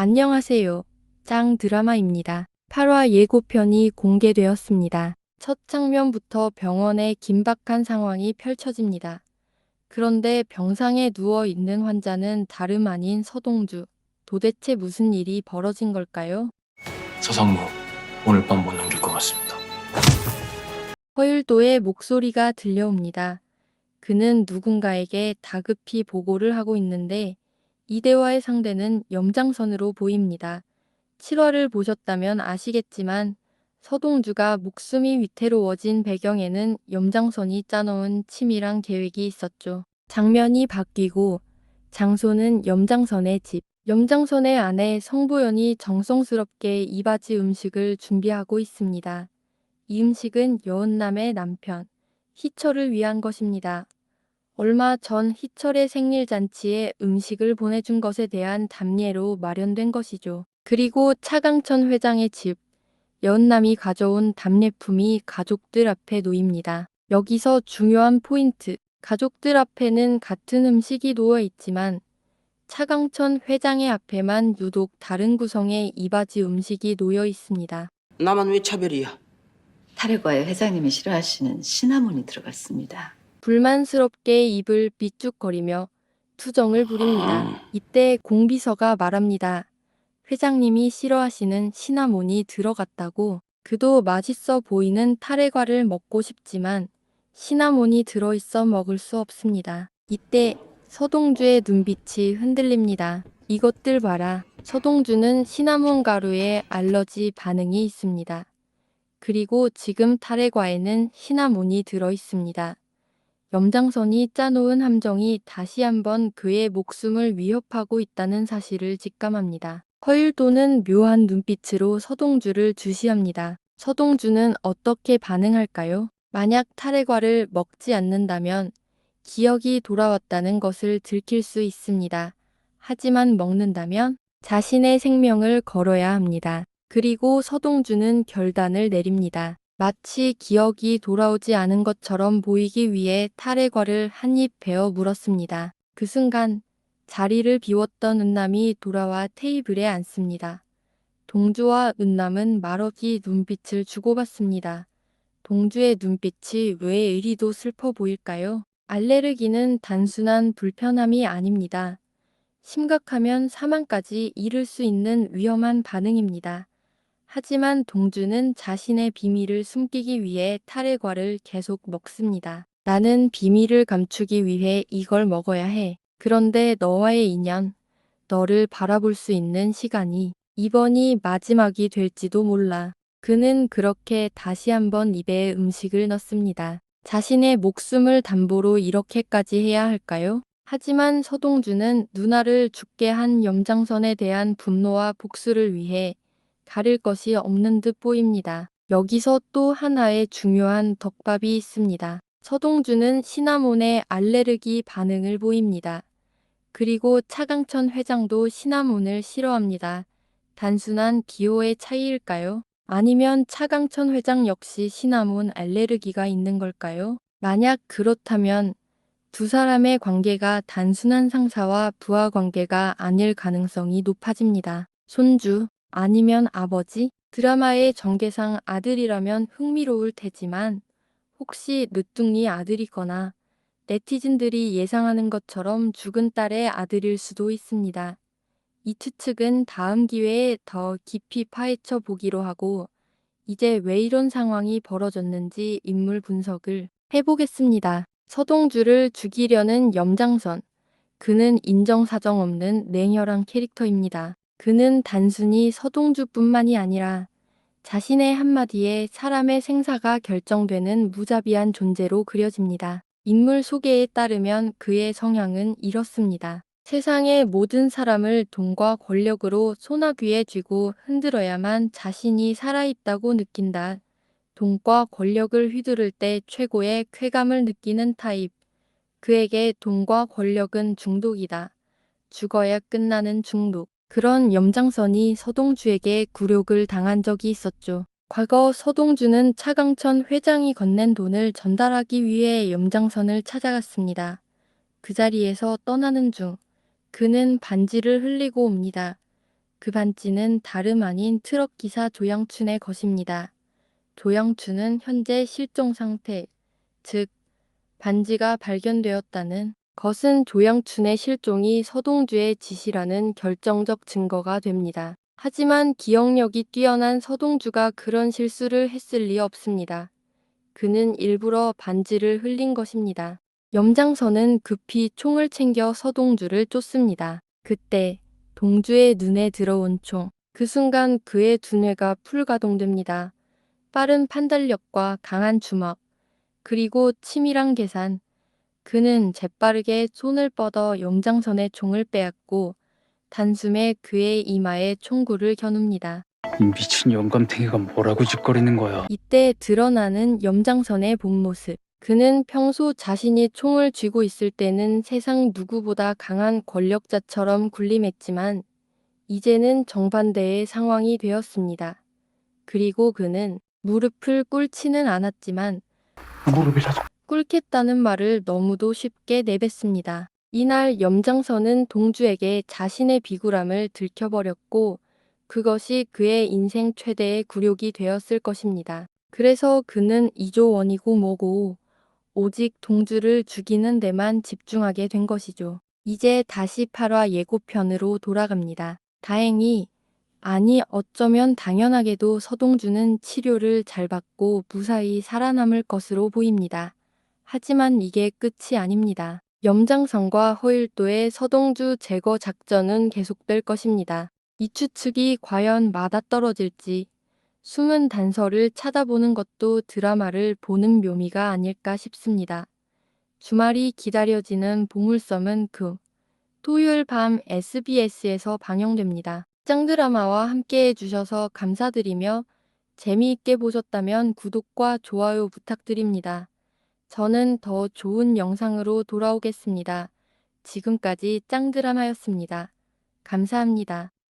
안녕하세요. 짱 드라마입니다. 8화 예고편이 공개되었습니다. 첫 장면부터 병원의 긴박한 상황이 펼쳐집니다. 그런데 병상에 누워 있는 환자는 다름 아닌 서동주. 도대체 무슨 일이 벌어진 걸까요? 서상무, 오늘 밤 못 넘길 것 같습니다. 허율도의 목소리가 들려옵니다. 그는 누군가에게 다급히 보고를 하고 있는데 이 대화의 상대는 염장선으로 보입니다. 7화를 보셨다면 아시겠지만 서동주가 목숨이 위태로워진 배경에는 염장선이 짜놓은 치밀한 계획이 있었죠. 장면이 바뀌고 장소는 염장선의 집. 염장선의 아내 성보연이 정성스럽게 이바지 음식을 준비하고 있습니다. 이 음식은 여은남의 남편 희철을 위한 것입니다. 얼마 전 희철의 생일 잔치에 음식을 보내준 것에 대한 답례로 마련된 것이죠. 그리고 차강천 회장의 집, 여은남이 가져온 답례품이 가족들 앞에 놓입니다. 여기서 중요한 포인트, 가족들 앞에는 같은 음식이 놓여 있지만 차강천 회장의 앞에만 유독 다른 구성의 이바지 음식이 놓여 있습니다. 나만 왜 차별이야? 탈핵과에 회장님이 싫어하시는 시나몬이 들어갔습니다. 불만스럽게 입을 삐죽거리며 투정을 부립니다. 이때 공비서가 말합니다. 회장님이 싫어하시는 시나몬이 들어갔다고. 그도 맛있어 보이는 타레과를 먹고 싶지만 시나몬이 들어있어 먹을 수 없습니다. 이때 서동주의 눈빛이 흔들립니다. 이것들 봐라. 서동주는 시나몬 가루에 알러지 반응이 있습니다. 그리고 지금 타레과에는 시나몬이 들어있습니다. 염장선이 짜놓은 함정이 다시 한번 그의 목숨을 위협하고 있다는 사실을 직감합니다. 허율도는 묘한 눈빛으로 서동주를 주시합니다. 서동주는 어떻게 반응할까요? 만약 타레과를 먹지 않는다면 기억이 돌아왔다는 것을 들킬 수 있습니다. 하지만 먹는다면 자신의 생명을 걸어야 합니다. 그리고 서동주는 결단을 내립니다. 마치 기억이 돌아오지 않은 것처럼 보이기 위해 타레과를 한 입 베어 물었습니다. 그 순간 자리를 비웠던 은남이 돌아와 테이블에 앉습니다. 동주와 은남은 말없이 눈빛을 주고받습니다. 동주의 눈빛이 왜 이리도 슬퍼 보일까요? 알레르기는 단순한 불편함이 아닙니다. 심각하면 사망까지 이를 수 있는 위험한 반응입니다. 하지만 동주는 자신의 비밀을 숨기기 위해 타레과를 계속 먹습니다. 나는 비밀을 감추기 위해 이걸 먹어야 해. 그런데 너와의 인연, 너를 바라볼 수 있는 시간이 이번이 마지막이 될지도 몰라. 그는 그렇게 다시 한번 입에 음식을 넣습니다. 자신의 목숨을 담보로 이렇게까지 해야 할까요? 하지만 서동주는 누나를 죽게 한 염장선에 대한 분노와 복수를 위해 가릴 것이 없는 듯 보입니다. 여기서 또 하나의 중요한 덕밥이 있습니다. 서동주는 시나몬의 알레르기 반응을 보입니다. 그리고 차강천 회장도 시나몬을 싫어합니다. 단순한 기호의 차이일까요? 아니면 차강천 회장 역시 시나몬 알레르기가 있는 걸까요? 만약 그렇다면 두 사람의 관계가 단순한 상사와 부하 관계가 아닐 가능성이 높아집니다. 손주, 아니면 아버지? 드라마의 전개상 아들이라면 흥미로울 테지만 혹시 늦둥이 아들이거나 네티즌들이 예상하는 것처럼 죽은 딸의 아들일 수도 있습니다. 이 추측은 다음 기회에 더 깊이 파헤쳐 보기로 하고 이제 왜 이런 상황이 벌어졌는지 인물 분석을 해보겠습니다. 서동주를 죽이려는 염장선. 그는 인정사정 없는 냉혈한 캐릭터입니다. 그는 단순히 서동주뿐만이 아니라 자신의 한마디에 사람의 생사가 결정되는 무자비한 존재로 그려집니다. 인물 소개에 따르면 그의 성향은 이렇습니다. 세상의 모든 사람을 돈과 권력으로 소나귀에 쥐고 흔들어야만 자신이 살아있다고 느낀다. 돈과 권력을 휘두를 때 최고의 쾌감을 느끼는 타입. 그에게 돈과 권력은 중독이다. 죽어야 끝나는 중독. 그런 염장선이 서동주에게 굴욕을 당한 적이 있었죠. 과거 서동주는 차강천 회장이 건넨 돈을 전달하기 위해 염장선을 찾아갔습니다. 그 자리에서 떠나는 중 그는 반지를 흘리고 옵니다. 그 반지는 다름 아닌 트럭 기사 조영춘의 것입니다. 조영춘은 현재 실종 상태, 즉 반지가 발견되었다는 것은 조영춘의 실종이 서동주의 지시라는 결정적 증거가 됩니다. 하지만 기억력이 뛰어난 서동주가 그런 실수를 했을 리 없습니다. 그는 일부러 반지를 흘린 것입니다. 염장선은 급히 총을 챙겨 서동주를 쫓습니다. 그때 동주의 눈에 들어온 총. 그 순간 그의 두뇌가 풀가동됩니다. 빠른 판단력과 강한 주먹, 그리고 치밀한 계산. 그는 재빠르게 손을 뻗어 염장선의 총을 빼앗고 단숨에 그의 이마에 총구를 겨눕니다. 이 미친 영감탱이가 뭐라고 짓거리는 거야. 이때 드러나는 염장선의 본 모습. 그는 평소 자신이 총을 쥐고 있을 때는 세상 누구보다 강한 권력자처럼 군림했지만 이제는 정반대의 상황이 되었습니다. 그리고 그는 무릎을 꿇지는 않았지만 무릎이라도. 꿇겠다는 말을 너무도 쉽게 내뱉습니다. 이날 염장선은 동주에게 자신의 비굴함을 들켜버렸고 그것이 그의 인생 최대의 굴욕이 되었을 것입니다. 그래서 그는 이조원이고 뭐고 오직 동주를 죽이는 데만 집중하게 된 것이죠. 이제 다시 8화 예고편으로 돌아갑니다. 다행히, 아니 어쩌면 당연하게도 서동주는 치료를 잘 받고 무사히 살아남을 것으로 보입니다. 하지만 이게 끝이 아닙니다. 염장선과 허일도의 서동주 제거 작전은 계속될 것입니다. 이 추측이 과연 맞아떨어질지 숨은 단서를 찾아보는 것도 드라마를 보는 묘미가 아닐까 싶습니다. 주말이 기다려지는 보물섬은 토요일 밤 SBS에서 방영됩니다. 짱드라마와 함께 해주셔서 감사드리며 재미있게 보셨다면 구독과 좋아요 부탁드립니다. 저는 더 좋은 영상으로 돌아오겠습니다. 지금까지 짱드라마였습니다. 감사합니다.